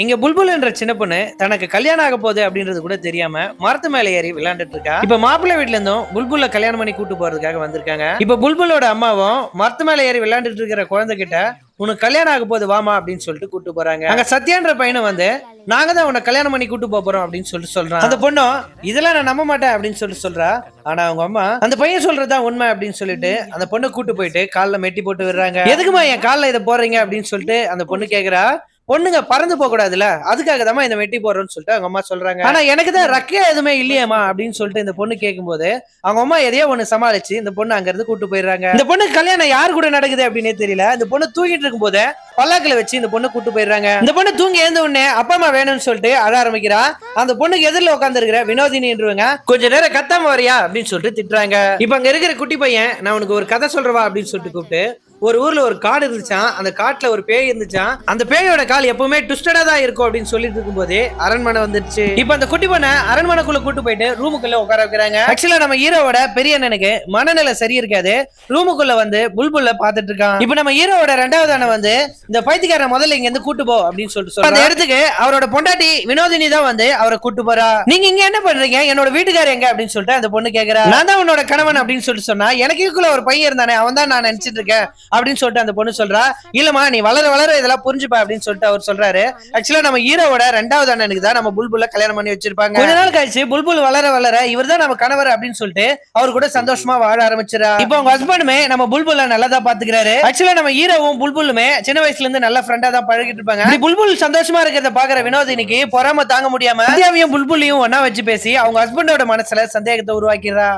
இங்க புல்புல் என்ற சின்ன பொண்ணு தனக்கு கல்யாணம் ஆக போகுது அப்படின்றது கூட தெரியாம மரத்து மேல ஏறி விளையாண்டுட்டு இருக்கா. இப்ப மாப்பிள்ளை வீட்டுல இருந்தும் புல்புல்ல கல்யாணம் பண்ணி கூட்டு போறதுக்காக வந்திருக்காங்க. இப்ப புல்புலோட அம்மாவும் மரத்து மேல ஏறி விளையாண்டுட்டு இருக்கிற குழந்தை கிட்ட உனக்கு கல்யாணம் ஆக போது வாமா அப்படின்னு சொல்லிட்டு கூட்டு போறாங்க. அங்க சத்யான்ற பையனை வந்து நாங்க தான் உன்னை கல்யாணம் பண்ணி கூட்டு போறோம் அப்படின்னு சொல்லிட்டு சொல்றான். அந்த பொண்ணும் இதெல்லாம் நான் நம்ப மாட்டேன் அப்படின்னு சொல்லிட்டு சொல்றா. ஆனா அவங்க அம்மா அந்த பையன் சொல்றதுதான் உண்மை அப்படின்னு சொல்லிட்டு அந்த பொண்ணை கூட்டு போயிட்டு காலில் மெட்டி போட்டு விடுறாங்க. எதுக்குமா என் காலில் இதை போடுறீங்க அப்படின்னு சொல்லிட்டு அந்த பொண்ணு கேக்குறா. பொண்ணுங்க பறந்து போக கூடாதுல, அதுக்காக தான் இந்த வெட்டி போடுறோம்னு சொல்லிட்டு அவங்க அம்மா சொல்றாங்க. ஆனா எனக்கு தான் ரக்கையா எதுவுமே இல்லையேமா அப்படின்னு சொல்லிட்டு இந்த பொண்ணு கேட்கும்போது அவங்க அம்மா எதையோ ஒண்ணு சமாளிச்சு இந்த பொண்ணு அங்க இருந்து கூட்டு போயிடுறாங்க. இந்த பொண்ணு கல்யாணம் யாரு கூட நடக்குது அப்படின்னே தெரியல. இந்த பொண்ணு தூங்கிட்டு இருக்கும் போது பல்லாக்குல வச்சு இந்த பொண்ணு கூட்டு போயிடுறாங்க. இந்த பொண்ணு தூங்கி எழுந்த உடனே அப்பா அம்மா வேணும்னு சொல்லிட்டு அழ ஆரம்பிக்கிறா. அந்த பொண்ணுக்கு எதிரில் உட்கார்ந்து இருக்கிற வினோதினின்றவங்க கொஞ்ச நேரம் கத்தாம வரியா அப்படின்னு சொல்லிட்டு திட்டுறாங்க. இப்ப அங்க இருக்கிற குட்டி பையன் நான் உனக்கு ஒரு கதை சொல்றவா அப்படின்னு சொல்லிட்டு கூப்பிட்டு ஒரு ஊர்ல ஒரு காடு இருந்துச்சான். அந்த காட்டுல ஒரு பேய் இருந்துச்சான். அந்த பேயோட கால் எப்பவுமே ட்விஸ்டடா தான் இருக்கும் அப்படின்னு சொல்லிட்டு இருக்கும் போதே அரண்மனை வந்துருச்சு. இப்ப அந்த குட்டி பொண்ணை அரண்மனைக்குள்ள கூட்டு போயிட்டு ரூமுக்குள்ள உட்கார வைக்கிறாங்க. ஆக்சுவலா நம்ம ஹீரோவோட பெரிய அண்ணனுக்கு மனநிலை சரி இருக்காது. ரூமுக்குள்ள வந்து புல்புல்ல பாத்துட்டு இருக்கான். இப்ப நம்ம ஹீரோவோட ரெண்டாவது அண்ணன் வந்து இந்த பைத்தியக்கார முதல்ல இங்க இருந்து கூட்டு போ அப்படின்னு சொல்லிட்டு அந்த இடத்துக்கு அவரோட பொண்டாட்டி வினோதினி தான் வந்து அவரை கூட்டு போறா. நீங்க இங்க என்ன பண்றீங்க, என்னோட வீட்டுக்காரர் எங்க அப்படின்னு சொல்லிட்டு அந்த பொண்ணு கேக்குறா. நான் தான் உன்னோட கணவன் அப்படின்னு சொல்லிட்டு சொன்னா எனக்கு இதுக்குள்ள ஒரு பையன் இருந்தானே அவன் தான் நான் நினைச்சிட்டு இருக்கேன் அப்படின்னு சொல்லிட்டு அந்த பொண்ணு சொல்றா. இல்லமா நீ வளர வளர இதெல்லாம் புரிஞ்சுப்பா அப்படின்னு சொல்லிட்டு அவர் சொல்றாரு. ஆக்சுவலா நம்ம ஹீரோவோட ரெண்டாவது அண்ணனுக்கு தான் நம்ம புல்புல்ல கல்யாணம் பண்ணி வச்சிருப்பாங்க. கொஞ்ச நாள் கழிச்சு புல்புல் வளர வளர இவர் தான் நம்ம கணவர் அப்படின்னு சொல்லிட்டு அவர் கூட சந்தோஷமா வாழ ஆரம்பிச்சிரா. இப்போ அவங்க ஹஸ்பண்டுமே நம்ம புல்புல்ல நல்லதா பாத்துக்கிறாரு. ஆக்சுவலா நம்ம ஹீரோவும் புல்புல்லுமே சின்ன வயசுல இருந்து நல்ல ஃப்ரெண்டா தான் பழகிட்டு இருப்பாங்க. புல்புல் சந்தோஷமா இருக்கிறத பாக்குற வினோதினிக்கு பொறாம தாங்க முடியாம சந்தியாவையும் புல்புல்லையும் ஒன்னா வச்சு பேசி அவங்க ஹஸ்பண்டோட மனசுல சந்தேகத்தை உருவாக்கிறா.